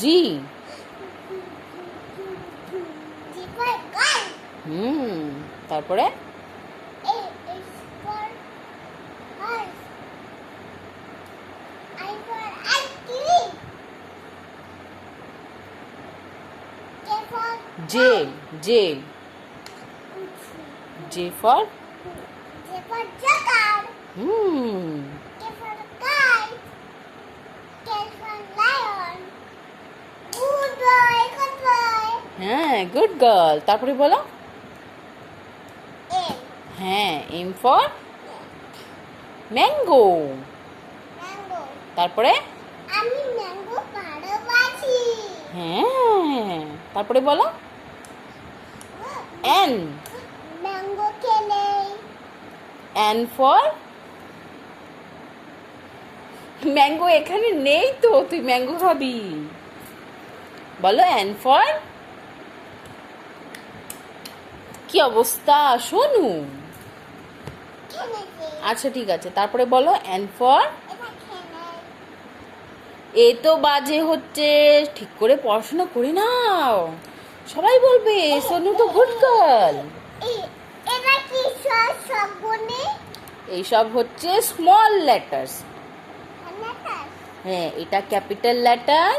G. G for girl. তারপরে A is for horse. I for ice cream. K for J J J for J for joker. Hmm K for kite. K for lion. Good boy, good boy. হ্যাঁ, good girl. তারপরে বলো। M. হ্যাঁ, M for mango. Mango. তারপরে আমি mango ভালোবাসি। হ্যাঁ, তারপরে বলো এন। ম্যাঙ্গো খেলে এন ফর ম্যাঙ্গো এখানে নেই তো, তুই ম্যাঙ্গো খাবি। বলো এন ফর কি অবস্থা সোনু? খেলেছে। আচ্ছা ঠিক আছে, তারপরে বলো এন ফর এটা খেলে। এ তো বাজে হচ্ছে, ঠিক করে পড়াশোনা করে নাও, সবাই বলবে সোনু তো গুড গার্ল। এটা কি সব বনে? এইসব হচ্ছে স্মল লেটার্স। হ্যাঁ হ্যাঁ, এটা ক্যাপিটাল লেটার,